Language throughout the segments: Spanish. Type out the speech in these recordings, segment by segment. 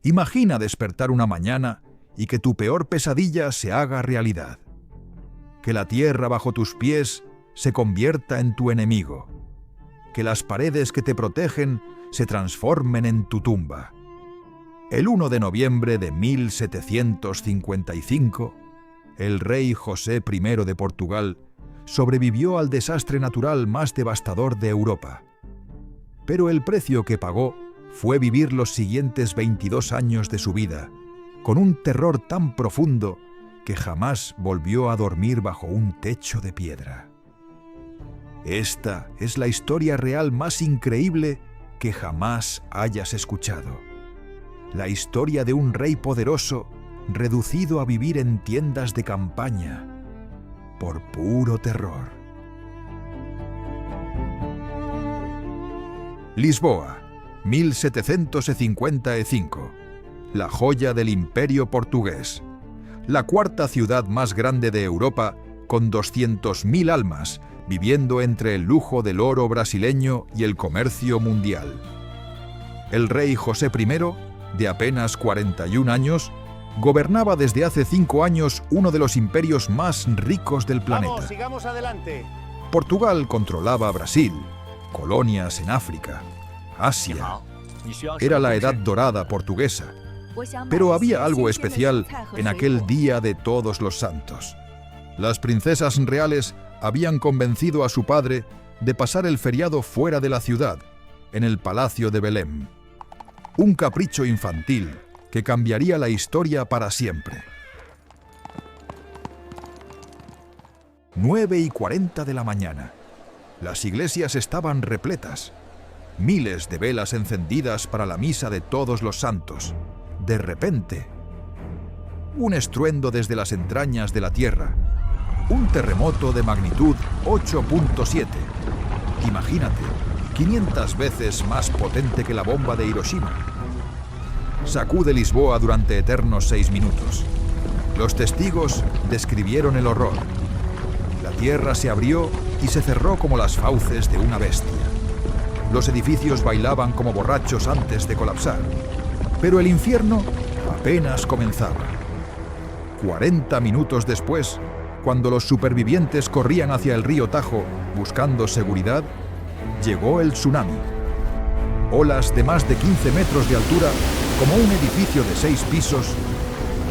Imagina despertar una mañana y que tu peor pesadilla se haga realidad. Que la tierra bajo tus pies se convierta en tu enemigo. Que las paredes que te protegen se transformen en tu tumba. El 1 de noviembre de 1755, el rey José I de Portugal sobrevivió al desastre natural más devastador de Europa. Pero el precio que pagó fue vivir los siguientes 22 años de su vida, con un terror tan profundo que jamás volvió a dormir bajo un techo de piedra. Esta es la historia real más increíble que jamás hayas escuchado. La historia de un rey poderoso reducido a vivir en tiendas de campaña por puro terror. Lisboa, 1755. La joya del Imperio portugués. La cuarta ciudad más grande de Europa, con 200.000 almas, viviendo entre el lujo del oro brasileño y el comercio mundial. El rey José I, de apenas 41 años, gobernaba desde hace 5 años uno de los imperios más ricos del planeta. Vamos, sigamos adelante. Portugal controlaba Brasil, colonias en África, Asia. Era la edad dorada portuguesa. Pero había algo especial en aquel día de Todos los Santos. Las princesas reales habían convencido a su padre de pasar el feriado fuera de la ciudad, en el Palacio de Belém. Un capricho infantil que cambiaría la historia para siempre. 9:40 de la mañana. Las iglesias estaban repletas. Miles de velas encendidas para la misa de Todos los Santos. De repente, un estruendo desde las entrañas de la tierra. Un terremoto de magnitud 8.7. Imagínate, 500 veces más potente que la bomba de Hiroshima. Sacude Lisboa durante eternos 6 minutos. Los testigos describieron el horror. La tierra se abrió y se cerró como las fauces de una bestia. Los edificios bailaban como borrachos antes de colapsar. Pero el infierno apenas comenzaba. 40 minutos después, cuando los supervivientes corrían hacia el río Tajo buscando seguridad, llegó el tsunami. Olas de más de 15 metros de altura, como un edificio de 6 pisos,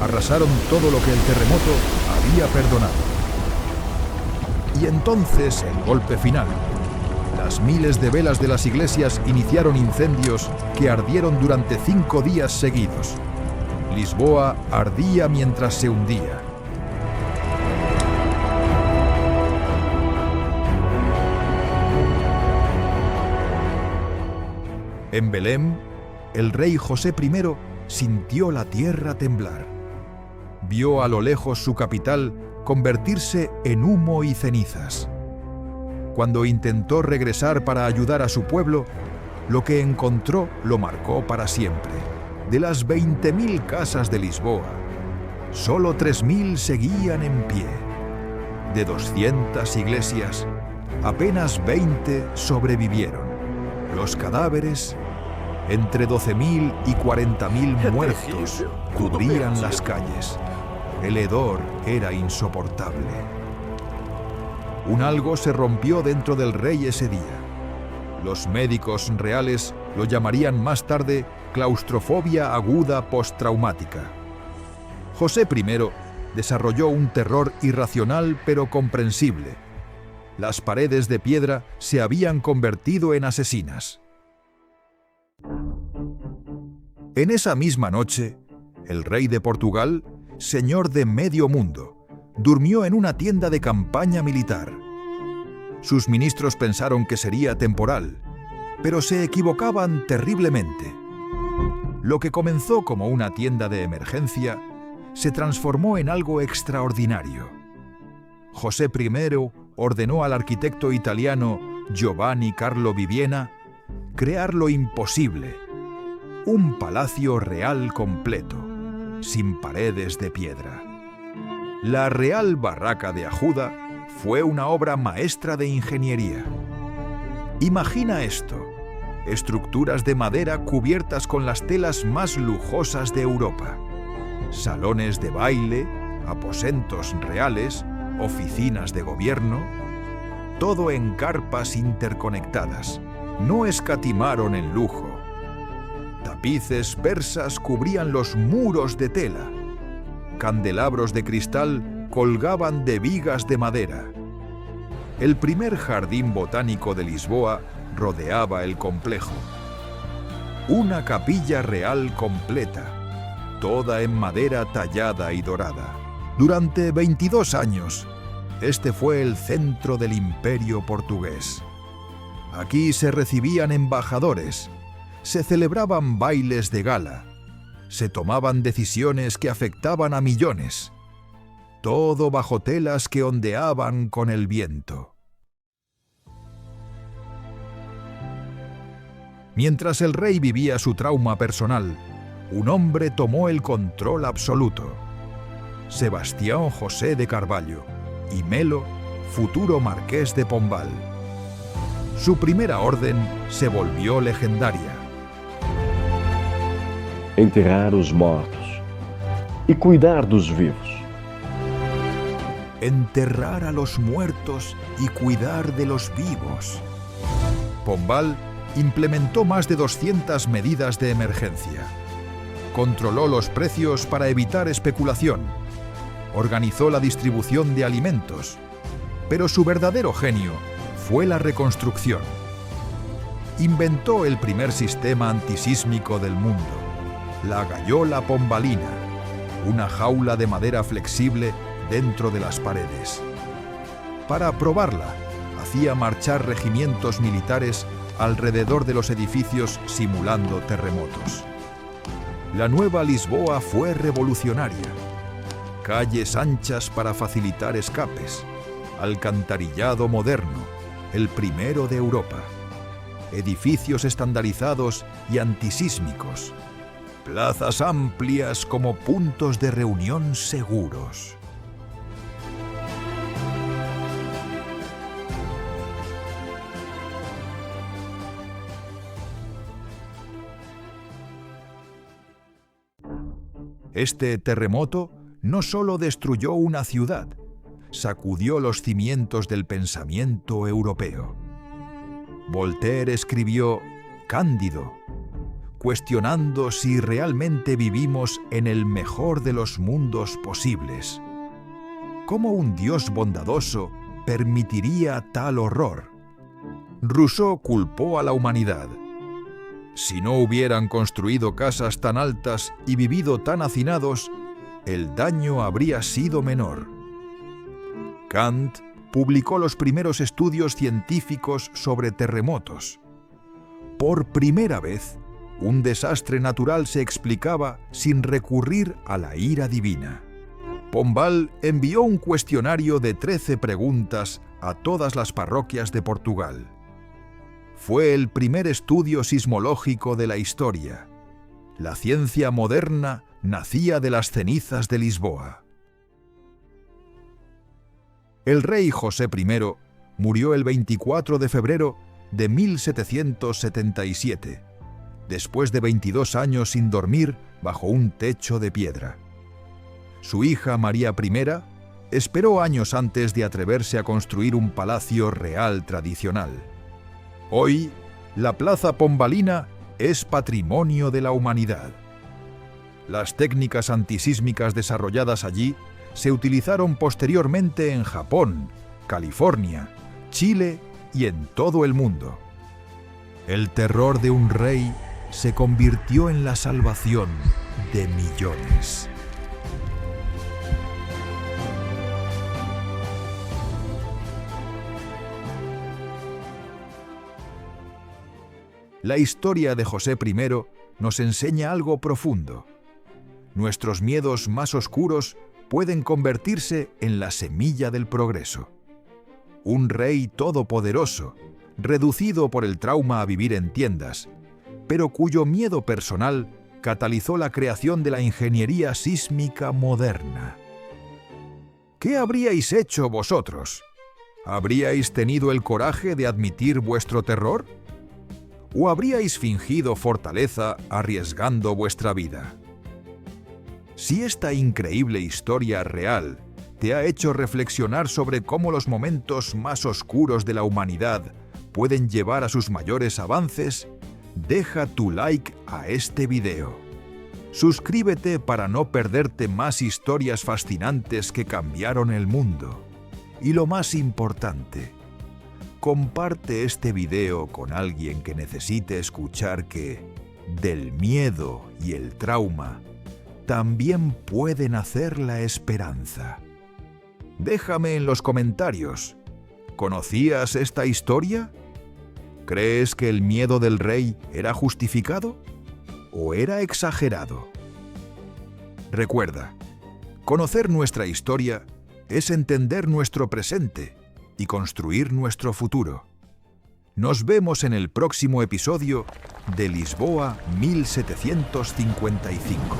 arrasaron todo lo que el terremoto había perdonado. Y entonces el golpe final. Las miles de velas de las iglesias iniciaron incendios que ardieron durante 5 días seguidos. Lisboa ardía mientras se hundía. En Belém, el rey José I sintió la tierra temblar. Vio a lo lejos su capital convertirse en humo y cenizas. Cuando intentó regresar para ayudar a su pueblo, lo que encontró lo marcó para siempre. De las 20.000 casas de Lisboa, solo 3.000 seguían en pie. De 200 iglesias, apenas 20 sobrevivieron. Los cadáveres, entre 12.000 y 40.000 muertos, cubrían las calles. El hedor era insoportable. Un algo se rompió dentro del rey ese día. Los médicos reales lo llamarían más tarde claustrofobia aguda postraumática. José I desarrolló un terror irracional pero comprensible. Las paredes de piedra se habían convertido en asesinas. En esa misma noche, el rey de Portugal, señor de medio mundo, durmió en una tienda de campaña militar. Sus ministros pensaron que sería temporal, pero se equivocaban terriblemente. Lo que comenzó como una tienda de emergencia se transformó en algo extraordinario. José I ordenó al arquitecto italiano Giovanni Carlo Bibbiena crear lo imposible: un palacio real completo, sin paredes de piedra. La Real Barraca de Ajuda fue una obra maestra de ingeniería. Imagina esto: estructuras de madera cubiertas con las telas más lujosas de Europa, salones de baile, aposentos reales, oficinas de gobierno, todo en carpas interconectadas. No escatimaron en lujo. Tapices persas cubrían los muros de tela. Candelabros de cristal colgaban de vigas de madera. El primer jardín botánico de Lisboa rodeaba el complejo. Una capilla real completa, toda en madera tallada y dorada. Durante 22 años, este fue el centro del imperio portugués. Aquí se recibían embajadores, se celebraban bailes de gala, se tomaban decisiones que afectaban a millones, todo bajo telas que ondeaban con el viento. Mientras el rey vivía su trauma personal, un hombre tomó el control absoluto. Sebastião José de Carvalho y Melo, futuro marqués de Pombal. Su primera orden se volvió legendaria. Enterrar os mortos e cuidar dos vivos. Enterrar a los muertos y cuidar de los vivos. Pombal implementó más de 200 medidas de emergencia. Controló los precios para evitar especulación. Organizó la distribución de alimentos. Pero su verdadero genio fue la reconstrucción. Inventó el primer sistema antisísmico del mundo, la gaiola pombalina, una jaula de madera flexible dentro de las paredes. Para probarla, hacía marchar regimientos militares alrededor de los edificios simulando terremotos. La nueva Lisboa fue revolucionaria. Calles anchas para facilitar escapes, alcantarillado moderno, el primero de Europa, edificios estandarizados y antisísmicos, plazas amplias como puntos de reunión seguros. Este terremoto no solo destruyó una ciudad, sacudió los cimientos del pensamiento europeo. Voltaire escribió Cándido, cuestionando si realmente vivimos en el mejor de los mundos posibles. ¿Cómo un Dios bondadoso permitiría tal horror? Rousseau culpó a la humanidad. Si no hubieran construido casas tan altas y vivido tan hacinados, el daño habría sido menor. Kant publicó los primeros estudios científicos sobre terremotos. Por primera vez, un desastre natural se explicaba sin recurrir a la ira divina. Pombal envió un cuestionario de 13 preguntas a todas las parroquias de Portugal. Fue el primer estudio sismológico de la historia. La ciencia moderna nacía de las cenizas de Lisboa. El rey José I murió el 24 de febrero de 1777, después de 22 años sin dormir bajo un techo de piedra. Su hija María I esperó años antes de atreverse a construir un palacio real tradicional. Hoy, la Plaza Pombalina es patrimonio de la humanidad. Las técnicas antisísmicas desarrolladas allí se utilizaron posteriormente en Japón, California, Chile y en todo el mundo. El terror de un rey se convirtió en la salvación de millones. La historia de José I nos enseña algo profundo. Nuestros miedos más oscuros pueden convertirse en la semilla del progreso. Un rey todopoderoso, reducido por el trauma a vivir en tiendas, pero cuyo miedo personal catalizó la creación de la ingeniería sísmica moderna. ¿Qué habríais hecho vosotros? ¿Habríais tenido el coraje de admitir vuestro terror? ¿O habríais fingido fortaleza arriesgando vuestra vida? Si esta increíble historia real te ha hecho reflexionar sobre cómo los momentos más oscuros de la humanidad pueden llevar a sus mayores avances, deja tu like a este video. Suscríbete para no perderte más historias fascinantes que cambiaron el mundo. Y lo más importante, comparte este video con alguien que necesite escuchar que del miedo y el trauma también puede nacer la esperanza. Déjame en los comentarios, ¿conocías esta historia? ¿Crees que el miedo del rey era justificado o era exagerado? Recuerda, conocer nuestra historia es entender nuestro presente y construir nuestro futuro. Nos vemos en el próximo episodio de Lisboa 1755.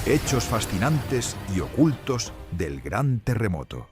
Hechos fascinantes y ocultos del Gran Terremoto.